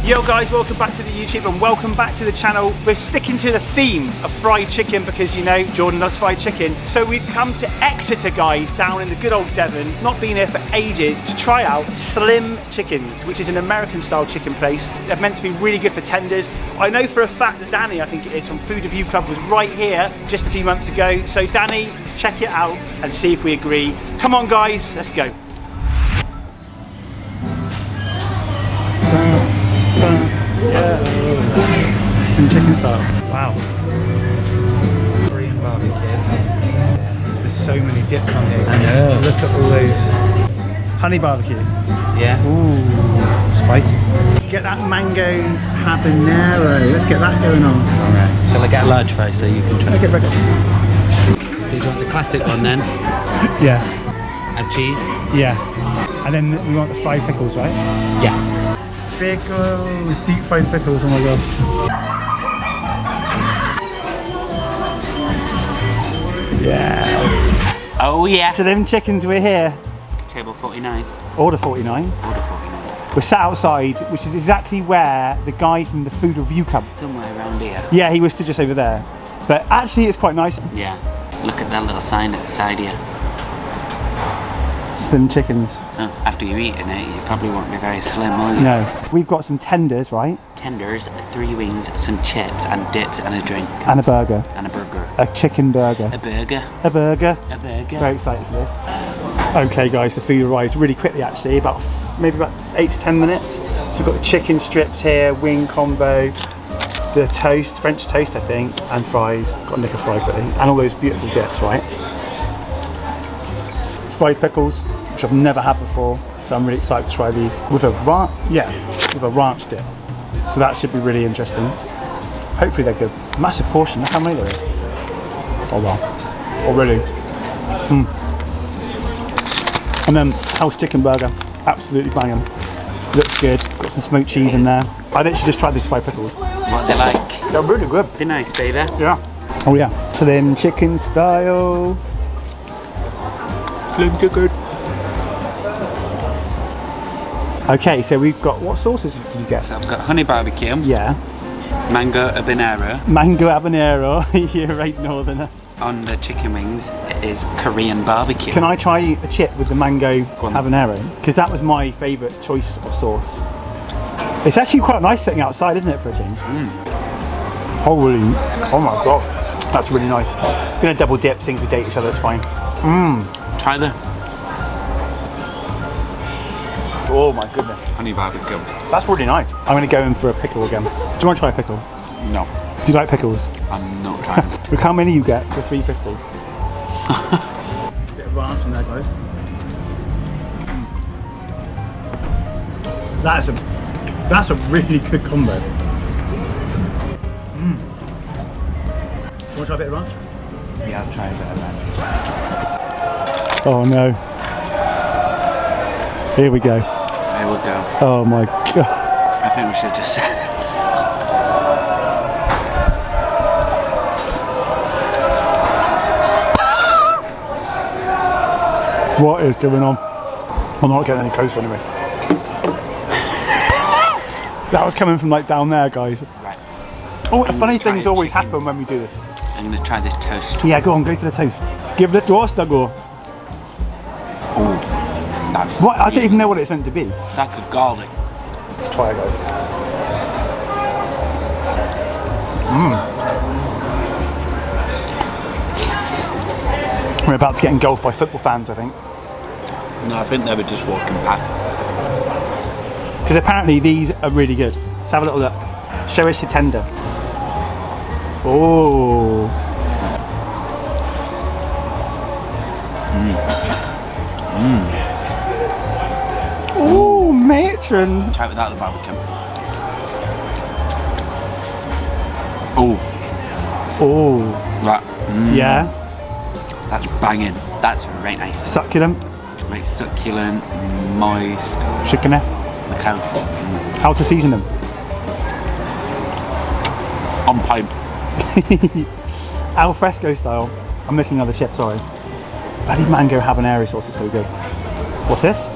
Yo guys, welcome back to the YouTube and welcome back to the channel. We're sticking to the theme of fried chicken because you know Jordan loves fried chicken. So we've come to Exeter, guys, down in the good old Devon, not been here for ages, to try out Slim Chickens, which is an American style chicken place. They're meant to be really good for tenders. I know for a fact that Danny, I think it is, from Food Review Club was right here just a few months ago. So Danny, let's check it out and see if we agree. Come on guys, let's go. Yeah, some chicken style. Wow. Korean barbecue. There's so many dips on here. I know. Look at all those. Honey barbecue. Yeah. Ooh, spicy. Get that mango habanero. Let's get that going on. Alright. Shall I get a large fry so you can try Okay, some? ready. Do you want the classic one then? Yeah. Add cheese? Yeah. And then we want the fried pickles, right? Yeah. Pickles, deep fried pickles, oh my god. Yeah. Oh yeah. Slim Chickens, we're here. Table 49. Order 49. Order 49. We're sat outside, which is exactly where the guy from the Food Review Club. Somewhere around here. Yeah, he was stood just over there. But actually it's quite nice. Yeah. Look at that little sign at the side here. Slim Chickens. Oh, after you've eaten it, you probably won't be very slim, will you? No. We've got some tenders, right? Tenders, 3 wings, some chips and dips and a drink. And a burger. And a burger. A chicken burger. A burger. A burger. A burger. Very excited for this. Okay guys, the food arrives really quickly actually, maybe about 8 to 10 minutes. So we've got the chicken strips here, wing combo, the toast, French toast I think, and fries. Got a nick of fry quickly. And all those beautiful dips, right? Fried pickles, which I've never had before, so I'm really excited to try these with a ranch dip. So that should be really interesting. Hopefully they're good. Massive portion. Look how many there is. Oh wow! Already. And then house chicken burger, absolutely banging. Looks good. Got some smoked cheese in there. I literally just tried these fried pickles. What are they like? They're really good. They're nice, baby. Yeah. Oh yeah. Slim chicken style. Slim chicken. Okay, so we've got, what sauces did you get? So I've got honey barbecue. Yeah. Mango habanero. Mango habanero. You're right, northerner. On the chicken wings, it is Korean barbecue. Can I try a chip with the mango habanero? Because that was my favourite choice of sauce. It's actually quite nice sitting outside, isn't it, for a change? Holy, oh my god. That's really nice. We're going to double dip, since we date each other, it's fine. Try the Oh my goodness. honey barbecue. That's really nice. I'm going to go in for a pickle again. Do you want to try a pickle? No, Do you like pickles? I'm not trying. Look how many you get for $3.50. Bit of ranch in there, guys. That's a really good combo. Want to try a bit of ranch? Yeah, I'll try a bit of that. Oh no. Here we go. There we go. Oh my god. I think we should just What is going on? I'm not getting any closer anyway. That was coming from like down there, guys. Right. Oh, funny try things always chicken. happen when we do this. I'm gonna try this toast. Yeah, go on, go for the toast. Give the toast a go. Oh, that's What? I don't even know what it's meant to be. That could garlic. Let's try it, guys. We're about to get engulfed by football fans, I think. No, I think they were just walking past. Because apparently these are really good. Let's have a little look. Show us your tender. Oh. Oh, matron. Try it without the barbecue. Oh, Oh. that. Yeah. That's banging. That's very nice. Succulent. Very succulent, moist. Chicken. Look how How's the seasoning? on point. Al fresco style. I'm making another chip, sorry. Bloody mango habanero sauce is so good. What's this?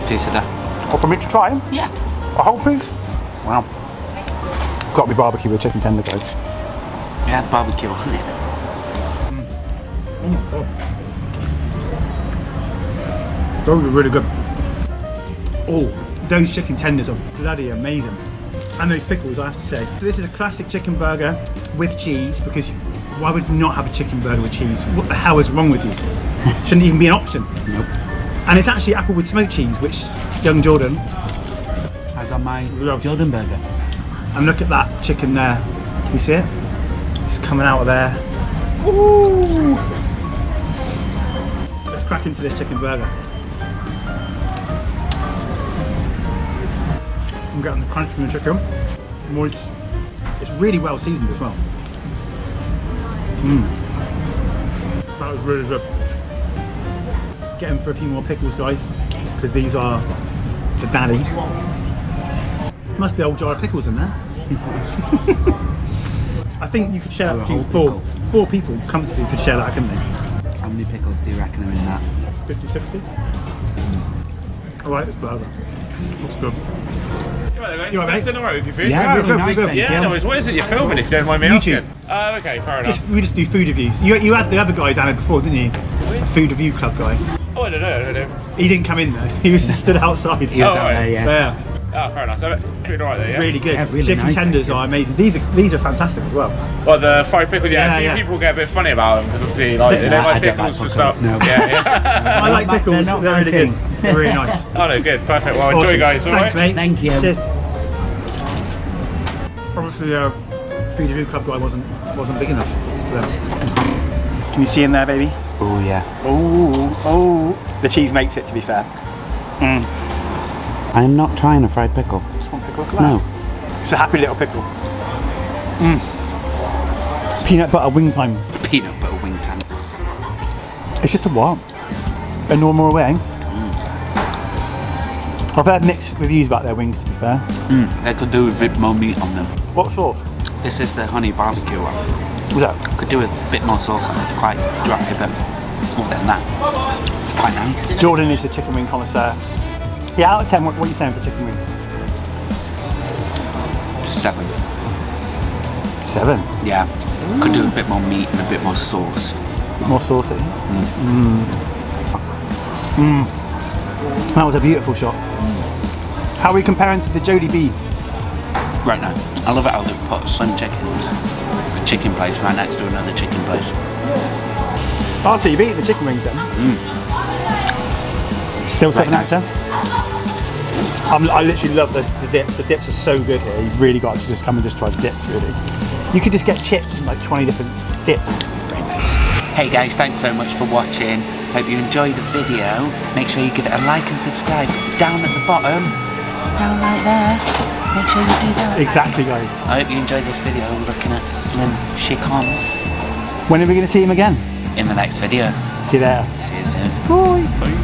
Piece of that. Oh, for me to try? Yeah. A whole piece? Wow. Got to be barbecue with chicken tender, guys. It had barbecue on it. Those are really good. Oh, those chicken tenders are bloody amazing. And those pickles, I have to say. So this is a classic chicken burger with cheese, because why would you not have a chicken burger with cheese? What the hell is wrong with you? Shouldn't even be an option. Nope. And it's actually apple with smoked cheese, which young Jordan I got my loves. Jordan burger. And look at that chicken there. Can you see it? It's coming out of there. Ooh. Let's crack into this chicken burger. I'm getting the crunch from the chicken. Moist. It's really well seasoned as well. That was really good. Get them for a few more pickles, guys, because these are the daddy. Must be a whole jar of pickles in there. I think you could share that between four people comfortably could share that, couldn't they? How many pickles do you reckon are in that? 50, 60? I like this burger. Looks good. You alright, mate? Everything alright with your food? Yeah, really nice, good. thank Yeah, you. no worries. What is it you're filming, if you don't mind me YouTube. asking? Okay, fair enough. We just do food reviews. You had the other guy down here before, didn't you? A food review club guy. Oh, I don't know. He didn't come in though. He was just stood outside. He was out right. there, yeah. Yeah. Oh, fair enough. So, food alright there, yeah? Really good. Yeah, really Chicken nice, tenders thank you. are amazing. These are fantastic as well. Well, the fried pickle, Yeah, a few yeah. people get a bit funny about them, because obviously, like, they don't I like don't pickles like and stuff. pickles, no. Yeah. I like They're pickles. not They're my really good. thing. They're really nice. Oh, no, good. Perfect. Well, enjoy, Awesome. guys. Alright? Thanks, mate. Thank you. Cheers. Obviously, food review club guy wasn't big enough for them. Can you see in there, baby? Oh yeah. Oh. The cheese makes it, to be fair. I'm not trying a fried pickle. Just one pickle. Look at No. that. It's a happy little pickle. Peanut butter wing time. Peanut butter wing tan. It's just a what? A normal wing? I've heard mixed reviews about their wings, to be fair. They could do with a bit more meat on them. What sauce? This is the honey barbecue one. Was that? Could do with a bit more sauce on it. It's quite dry, but other than that, it's quite nice. Jordan is the chicken wing connoisseur. Yeah, out of 10, what are you saying for chicken wings? 7. 7. Yeah. Could do with a bit more meat and a bit more sauce. More saucy. That was a beautiful shot. How are we comparing to the Jodie B? Right now, I love it how they put Slim Chickens, a chicken place right next to another chicken place. Oh, so you've eaten the chicken wings then? Still 7 out of 10? I literally love the dips. The dips are so good here. You've really got to just come and just try dips, really. You could just get chips and like 20 different dips. Very nice. Hey guys, thanks so much for watching. Hope you enjoyed the video. Make sure you give it a like and subscribe down at the bottom. Down right there. Make sure you do that. Exactly, guys. I hope you enjoyed this video looking at Slim Chickens. When are we going to see him again? In the next video. See you later. See you soon. Bye. Bye.